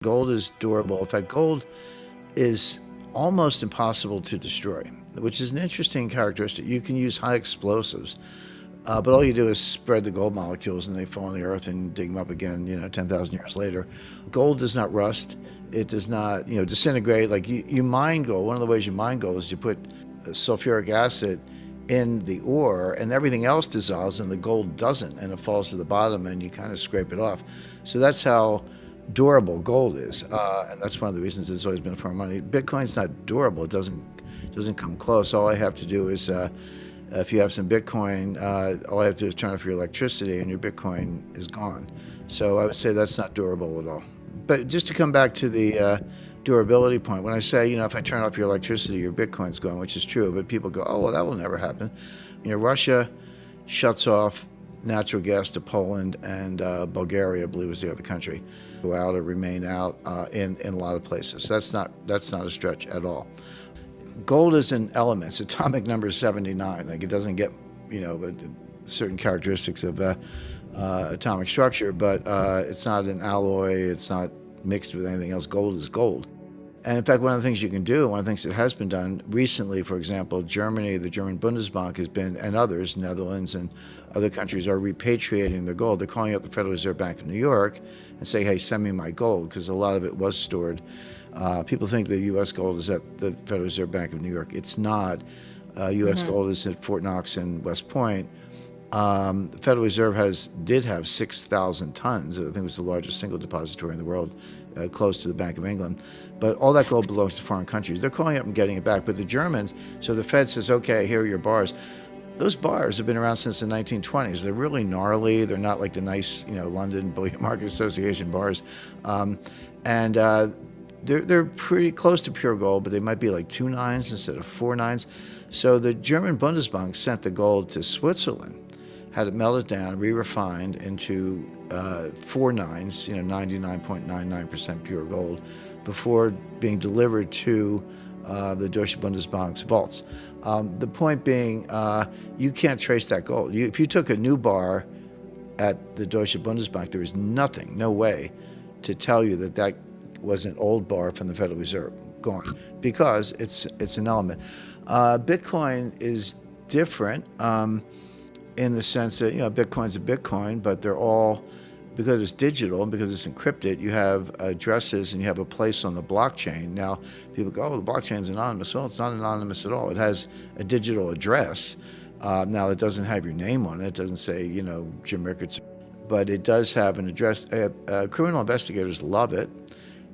Gold is durable. In fact, gold is almost impossible to destroy, which is an interesting characteristic. You can use high explosives, but all you do is spread the gold molecules and they fall on the earth and dig them up again, 10,000 years later. Gold does not rust. It does not, disintegrate. Like you mine gold. One of the ways you mine gold is you put sulfuric acid in the ore and everything else dissolves and the gold doesn't, and it falls to the bottom and you kind of scrape it off. So that's how durable gold is, and that's one of the reasons it's always been a form of money. Bitcoin's not durable. It doesn't come close. All I have to do is, if you have some Bitcoin, all I have to do is turn off your electricity and your Bitcoin is gone. So I would say that's not durable at all. But just to come back to the durability point, when I say, if I turn off your electricity, your Bitcoin's gone, which is true, but people go, oh, well, that will never happen. Russia shuts off natural gas to Poland, and Bulgaria, I believe, was the other country, go out or remain out in a lot of places. So that's not a stretch at all. Gold is in elements. Atomic number is 79. Like, it doesn't get certain characteristics of atomic structure, but it's not an alloy. It's not mixed with anything else. Gold is gold. And in fact, one of the things you can do, one of the things that has been done recently, for example, Germany, the German Bundesbank has been, and others, Netherlands and other countries, are repatriating their gold. They're calling up the Federal Reserve Bank of New York and say, hey, send me my gold, because a lot of it was stored. People think the U.S. gold is at the Federal Reserve Bank of New York. It's not. U.S. gold is at Fort Knox and West Point. The Federal Reserve did have 6,000 tons. I think it was the largest single depository in the world, close to the Bank of England. But all that gold belongs to foreign countries. They're calling up and getting it back. But the Germans, so the Fed says, okay, here are your bars. Those bars have been around since the 1920s. They're really gnarly. They're not like the nice, London Bullion Market Association bars. They're pretty close to pure gold, but they might be like 2 nines instead of 4 nines. So the German Bundesbank sent the gold to Switzerland, had it melted down, re-refined into 4 nines, 99.99% pure gold, before being delivered to the Deutsche Bundesbank's vaults. The point being, you can't trace that gold. If you took a new bar at the Deutsche Bundesbank, there is nothing, no way, to tell you that was an old bar from the Federal Reserve. Gone, because it's an element. Bitcoin is different in the sense that Bitcoin's a Bitcoin, but they're all, because it's digital and because it's encrypted, you have addresses and you have a place on the blockchain. Now, people go, oh, the blockchain's anonymous. Well, it's not anonymous at all. It has a digital address. Now, it doesn't have your name on it. It doesn't say, Jim Rickards, but it does have an address. Criminal investigators love it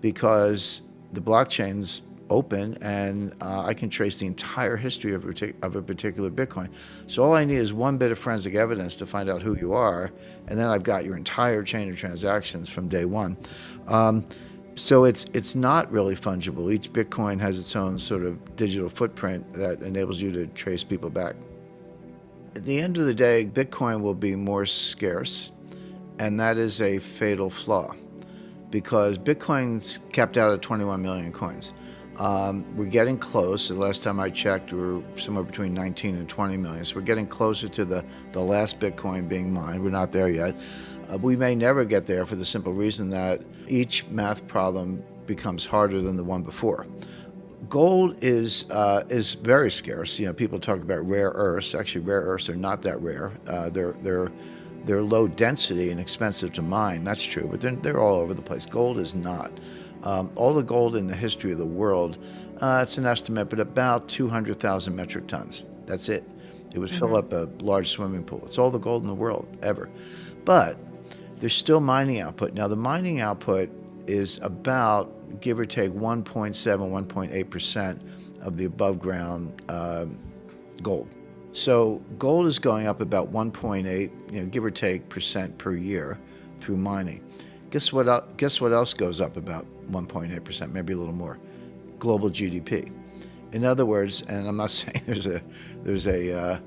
because the blockchain's open, and I can trace the entire history of a particular Bitcoin. So all I need is one bit of forensic evidence to find out who you are, and then I've got your entire chain of transactions from day one. So it's not really fungible. Each Bitcoin has its own sort of digital footprint that enables you to trace people back. At the end of the day, Bitcoin will be more scarce, and that is a fatal flaw, because Bitcoin's capped out at 21 million coins. We're getting close. The last time I checked, we were somewhere between 19 and 20 million. So we're getting closer to the last Bitcoin being mined. We're not there yet. We may never get there for the simple reason that each math problem becomes harder than the one before. Gold is very scarce. People talk about rare earths. Actually, rare earths are not that rare. They're low density and expensive to mine. That's true, but they're all over the place. Gold is not. All the gold in the history of the world, it's an estimate, but about 200,000 metric tons. That's it. It would fill up a large swimming pool. It's all the gold in the world, ever. But there's still mining output. Now, the mining output is about, give or take, 1.7, 1.8% of the above ground gold. So gold is going up about 1.8, give or take, percent per year through mining. Guess what else goes up about 1.8%, maybe a little more? Global GDP. In other words, and I'm not saying there's a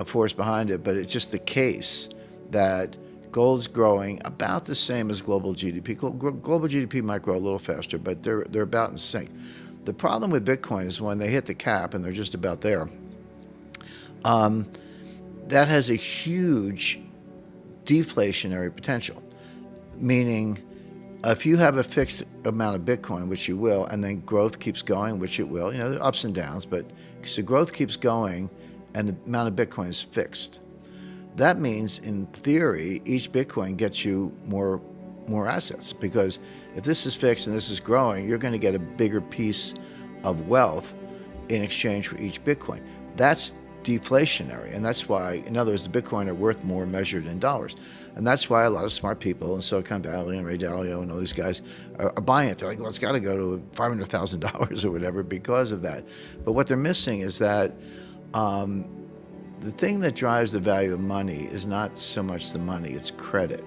force behind it, but it's just the case that gold's growing about the same as global GDP. Global GDP might grow a little faster, but they're about in sync. The problem with Bitcoin is when they hit the cap, and they're just about there, that has a huge deflationary potential, meaning If you have a fixed amount of Bitcoin, which you will, and then growth keeps going, which it will, there are ups and downs, but so growth keeps going and the amount of Bitcoin is fixed. That means, in theory, each Bitcoin gets you more assets, because if this is fixed and this is growing, you're going to get a bigger piece of wealth in exchange for each Bitcoin. That's deflationary, and that's why, in other words, the Bitcoin are worth more measured in dollars. And that's why a lot of smart people in Silicon Valley and Ray Dalio and all these guys are buying it. They're like, well, it's got to go to $500,000 or whatever because of that. But what they're missing is that the thing that drives the value of money is not so much the money, it's credit.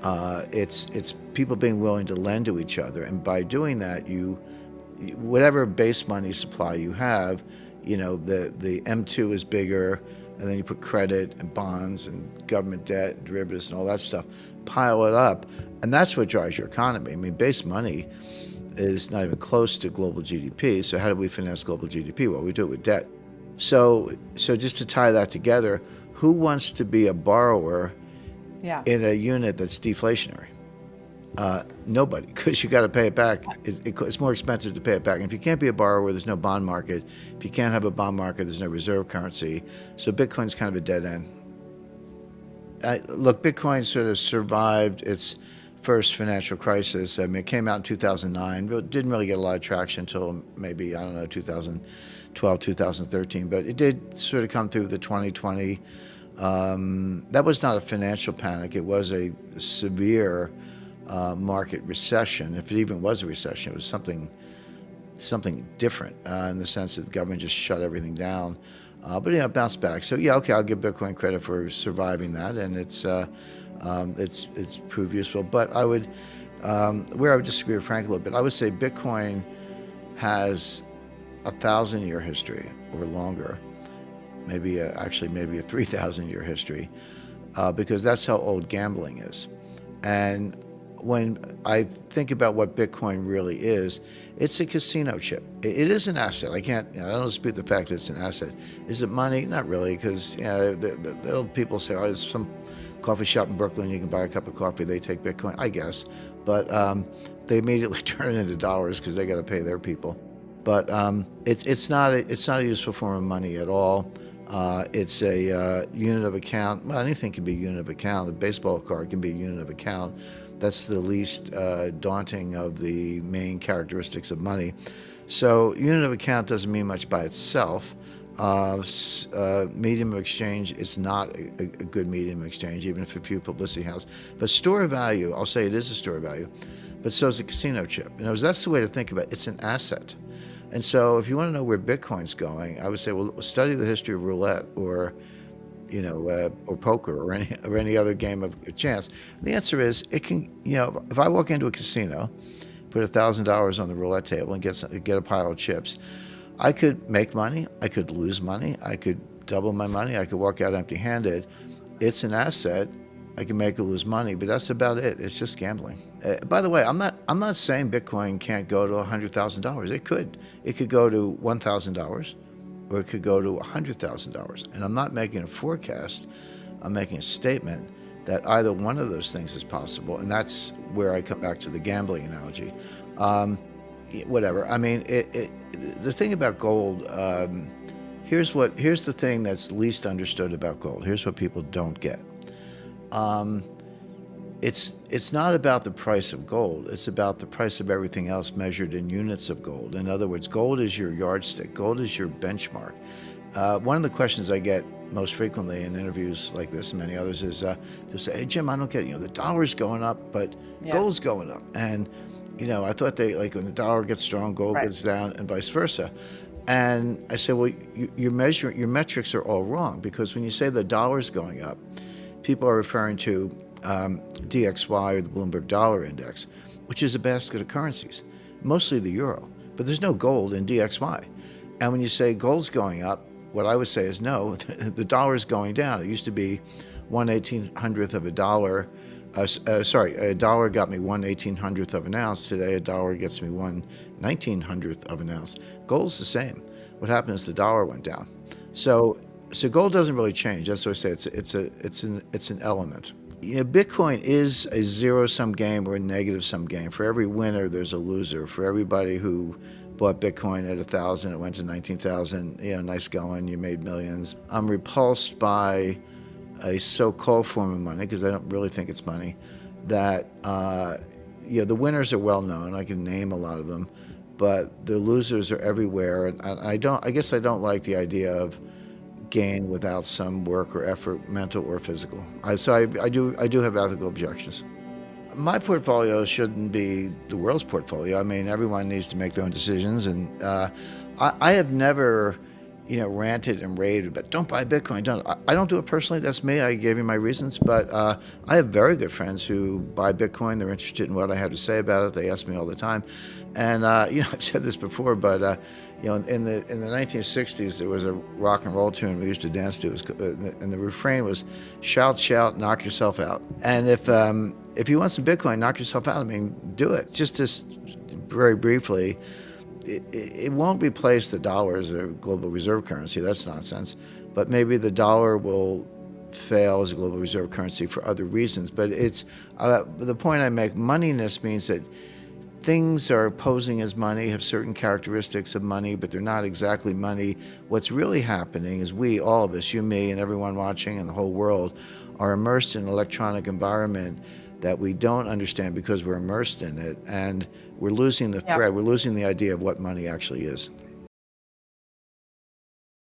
It's people being willing to lend to each other, and by doing that, whatever base money supply you have, the M2 is bigger, and then you put credit and bonds and government debt and derivatives and all that stuff, pile it up, and that's what drives your economy. I mean, base money is not even close to global GDP. So how do we finance global GDP? Well, we do it with debt. So just to tie that together, who wants to be a borrower in a unit that's deflationary? Nobody, because you got to pay it back. It's more expensive to pay it back. And if you can't be a borrower, there's no bond market. If you can't have a bond market, there's no reserve currency. So Bitcoin's kind of a dead end. Look, Bitcoin sort of survived its first financial crisis. I mean, it came out in 2009, but didn't really get a lot of traction until maybe, 2012, 2013. But it did sort of come through the 2020. That was not a financial panic. It was a severe market recession. If it even was a recession, it was something different in the sense that the government just shut everything down. But it bounced back. So okay, I'll give Bitcoin credit for surviving that, and it's proved useful. But I would, where I would disagree with Frank a little bit, I would say Bitcoin has 1,000-year history or longer, maybe a 3,000-year history, because that's how old gambling is. And when I think about what Bitcoin really is, it's a casino chip. It is an asset. I don't dispute the fact that it's an asset. Is it money? Not really, because people say, there's some coffee shop in Brooklyn, you can buy a cup of coffee, they take Bitcoin, I guess. But they immediately turn it into dollars because they got to pay their people. But it's not a useful form of money at all. It's a unit of account. Well, anything can be a unit of account. A baseball card can be a unit of account. That's the least daunting of the main characteristics of money. So unit of account doesn't mean much by itself. Medium of exchange is not a good medium of exchange, even if a few publicity has. But store of value, I'll say it is a store of value, but so is a casino chip. That's the way to think about it. It's an asset. And so if you want to know where Bitcoin's going, I would say, well, study the history of roulette or poker or any other game of chance. And the answer is, it can, if I walk into a casino, put $1,000 on the roulette table and get a pile of chips, I could make money, I could lose money, I could double my money, I could walk out empty-handed. It's an asset. I can make or lose money, but that's about it. It's just gambling. By the way, I'm not saying Bitcoin can't go to $100,000. It could. It could go to $1,000, or it could go to $100,000. And I'm not making a forecast. I'm making a statement that either one of those things is possible, and that's where I come back to the gambling analogy. Whatever. I mean, the thing about gold. Here's the thing that's least understood about gold. Here's what people don't get. It's not about the price of gold. It's about the price of everything else measured in units of gold. In other words, gold is your yardstick. Gold is your benchmark. One of the questions I get most frequently in interviews like this and many others is, they'll say, hey, Jim, I don't get it. The dollar's going up, but gold's going up. And, I thought when the dollar gets strong, gold goes down and vice versa. And I say, well, your metrics are all wrong, because when you say the dollar's going up, people are referring to DXY, or the Bloomberg Dollar Index, which is a basket of currencies, mostly the euro. But there's no gold in DXY. And when you say gold's going up, what I would say is no, the dollar's going down. It used to be 1/1800th of a dollar. A dollar got me 1/1800th of an ounce. Today, a dollar gets me 1/1900th of an ounce. Gold's the same. What happened is the dollar went down. So gold doesn't really change. That's what I say. It's an element. Bitcoin is a zero-sum game or a negative-sum game. For every winner, there's a loser. For everybody who bought Bitcoin at 1,000, it went to 19,000. Nice going. You made millions. I'm repulsed by a so-called form of money, because I don't really think it's money, that the winners are well known. I can name a lot of them, but the losers are everywhere. And I guess I don't like the idea of gain without some work or effort, mental or physical. So I do have ethical objections. My portfolio shouldn't be the world's portfolio. I mean, everyone needs to make their own decisions, and I have never, ranted and raved about don't buy Bitcoin. I don't do it personally. That's me. I gave you my reasons, but I have very good friends who buy Bitcoin. They're interested in what I have to say about it. They ask me all the time, and I've said this before, but in the 1960s there was a rock and roll tune we used to dance to, and the refrain was "Shout, shout, knock yourself out." And if you want some Bitcoin, knock yourself out. I mean, do it. Just very briefly. It won't replace the dollar as a global reserve currency. That's nonsense. But maybe the dollar will fail as a global reserve currency for other reasons. But it's the point I make. Moneyness means that things are posing as money, have certain characteristics of money, but they're not exactly money. What's really happening is we, all of us, you, me, and everyone watching, and the whole world, are immersed in an electronic environment that we don't understand because we're immersed in it, and we're losing the thread. We're losing the idea of what money actually is.